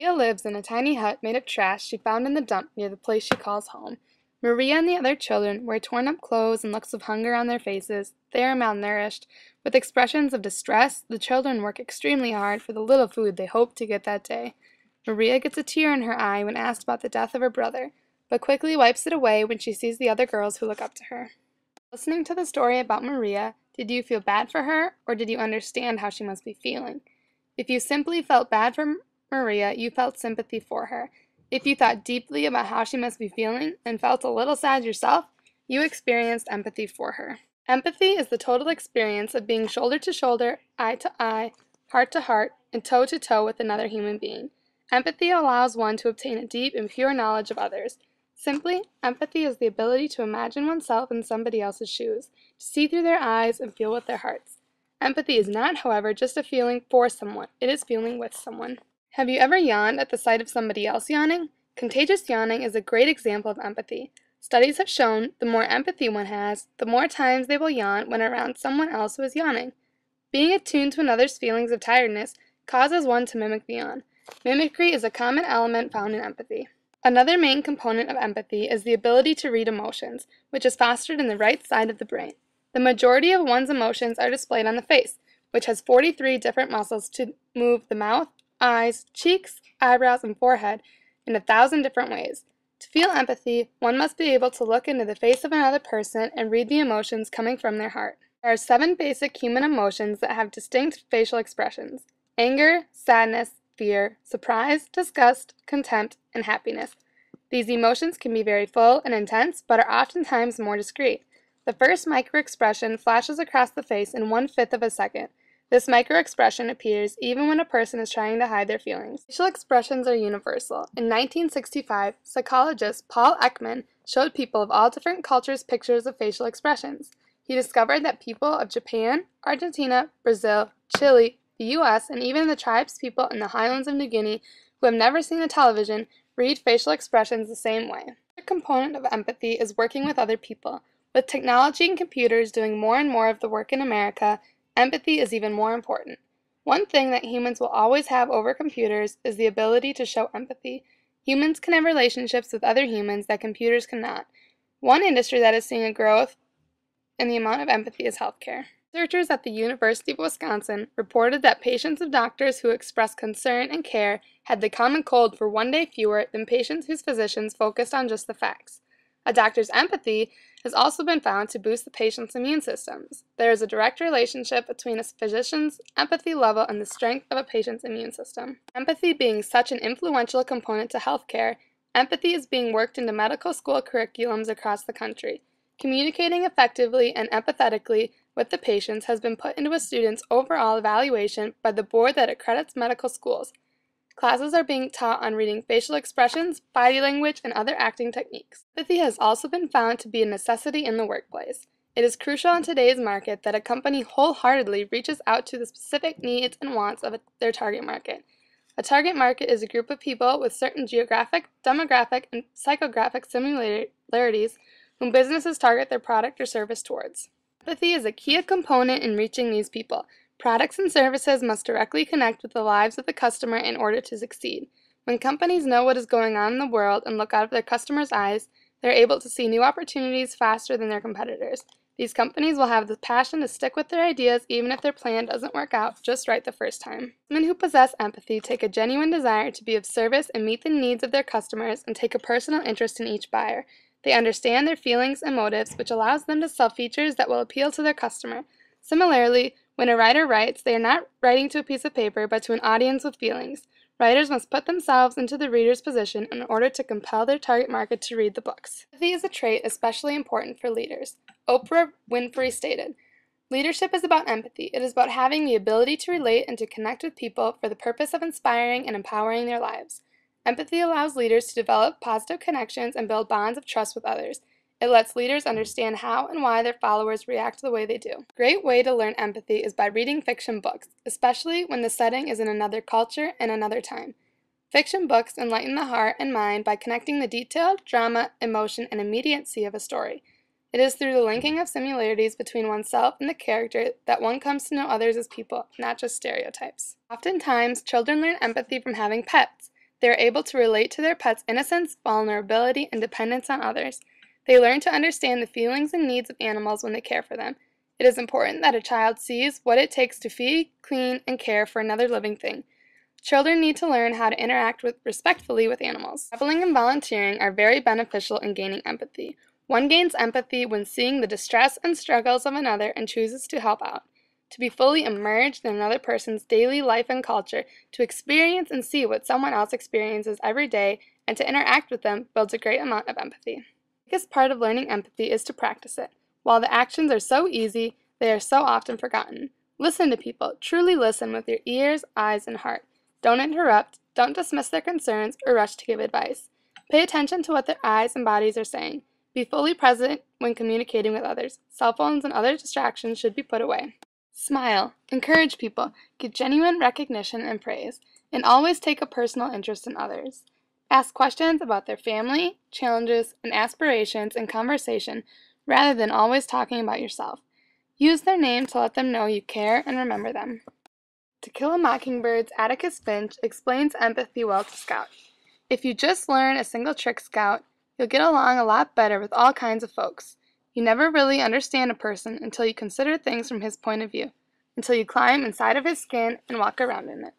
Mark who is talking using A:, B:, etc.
A: Maria lives in a tiny hut made of trash she found in the dump near the place she calls home. Maria and the other children wear torn-up clothes and looks of hunger on their faces. They are malnourished. With expressions of distress, the children work extremely hard for the little food they hope to get that day. Maria gets a tear in her eye when asked about the death of her brother, but quickly wipes it away when she sees the other girls who look up to her. Listening to the story about Maria, did you feel bad for her, or did you understand how she must be feeling? If you simply felt bad for Maria, you felt sympathy for her. If you thought deeply about how she must be feeling and felt a little sad yourself, you experienced empathy for her. Empathy is the total experience of being shoulder to shoulder, eye to eye, heart to heart, and toe to toe with another human being. Empathy allows one to obtain a deep and pure knowledge of others. Simply, empathy is the ability to imagine oneself in somebody else's shoes, to see through their eyes and feel with their hearts. Empathy is not, however, just a feeling for someone. It is feeling with someone. Have you ever yawned at the sight of somebody else yawning? Contagious yawning is a great example of empathy. Studies have shown the more empathy one has, the more times they will yawn when around someone else who is yawning. Being attuned to another's feelings of tiredness causes one to mimic the yawn. Mimicry is a common element found in empathy. Another main component of empathy is the ability to read emotions, which is fostered in the right side of the brain. The majority of one's emotions are displayed on the face, which has 43 different muscles to move the mouth, eyes, cheeks, eyebrows, and forehead in 1,000 different ways. To feel empathy, one must be able to look into the face of another person and read the emotions coming from their heart. There are 7 basic human emotions that have distinct facial expressions: anger, sadness, fear, surprise, disgust, contempt, and happiness. These emotions can be very full and intense, but are oftentimes more discreet. The first microexpression flashes across the face in 1/5 of a second. This microexpression appears even when a person is trying to hide their feelings. Facial expressions are universal. In 1965, psychologist Paul Ekman showed people of all different cultures pictures of facial expressions. He discovered that people of Japan, Argentina, Brazil, Chile, the U.S., and even the tribes people in the highlands of New Guinea who have never seen a television read facial expressions the same way. Another component of empathy is working with other people. With technology and computers doing more and more of the work in America, empathy is even more important. One thing that humans will always have over computers is the ability to show empathy. Humans can have relationships with other humans that computers cannot. One industry that is seeing a growth in the amount of empathy is healthcare. Researchers at the University of Wisconsin reported that patients of doctors who expressed concern and care had the common cold for 1 day fewer than patients whose physicians focused on just the facts. A doctor's empathy has also been found to boost the patient's immune systems. There is a direct relationship between a physician's empathy level and the strength of a patient's immune system. Empathy being such an influential component to healthcare, empathy is being worked into medical school curriculums across the country. Communicating effectively and empathetically with the patients has been put into a student's overall evaluation by the board that accredits medical schools. Classes are being taught on reading facial expressions, body language, and other acting techniques. Empathy has also been found to be a necessity in the workplace. It is crucial in today's market that a company wholeheartedly reaches out to the specific needs and wants of their target market. A target market is a group of people with certain geographic, demographic, and psychographic similarities whom businesses target their product or service towards. Empathy is a key component in reaching these people. Products and services must directly connect with the lives of the customer in order to succeed. When companies know what is going on in the world and look out of their customers' eyes, they are able to see new opportunities faster than their competitors. These companies will have the passion to stick with their ideas even if their plan doesn't work out just right the first time. Women who possess empathy take a genuine desire to be of service and meet the needs of their customers and take a personal interest in each buyer. They understand their feelings and motives, which allows them to sell features that will appeal to their customer. Similarly, when a writer writes, they are not writing to a piece of paper, but to an audience with feelings. Writers must put themselves into the reader's position in order to compel their target market to read the books. Empathy is a trait especially important for leaders. Oprah Winfrey stated, "Leadership is about empathy. It is about having the ability to relate and to connect with people for the purpose of inspiring and empowering their lives. Empathy allows leaders to develop positive connections and build bonds of trust with others. It lets leaders understand how and why their followers react the way they do." A great way to learn empathy is by reading fiction books, especially when the setting is in another culture and another time. Fiction books enlighten the heart and mind by connecting the detail, drama, emotion, and immediacy of a story. It is through the linking of similarities between oneself and the character that one comes to know others as people, not just stereotypes. Oftentimes, children learn empathy from having pets. They are able to relate to their pet's innocence, vulnerability, and dependence on others. They learn to understand the feelings and needs of animals when they care for them. It is important that a child sees what it takes to feed, clean, and care for another living thing. Children need to learn how to interact respectfully with animals. Traveling and volunteering are very beneficial in gaining empathy. One gains empathy when seeing the distress and struggles of another and chooses to help out. To be fully immersed in another person's daily life and culture, to experience and see what someone else experiences every day, and to interact with them builds a great amount of empathy. The biggest part of learning empathy is to practice it. While the actions are so easy, they are so often forgotten. Listen to people. Truly listen with your ears, eyes, and heart. Don't interrupt, don't dismiss their concerns, or rush to give advice. Pay attention to what their eyes and bodies are saying. Be fully present when communicating with others. Cell phones and other distractions should be put away. Smile. Encourage people. Give genuine recognition and praise. And always take a personal interest in others. Ask questions about their family, challenges, and aspirations in conversation rather than always talking about yourself. Use their name to let them know you care and remember them. To Kill a Mockingbird's Atticus Finch explains empathy well to Scout. If you just learn a single trick, Scout, you'll get along a lot better with all kinds of folks. You never really understand a person until you consider things from his point of view, until you climb inside of his skin and walk around in it.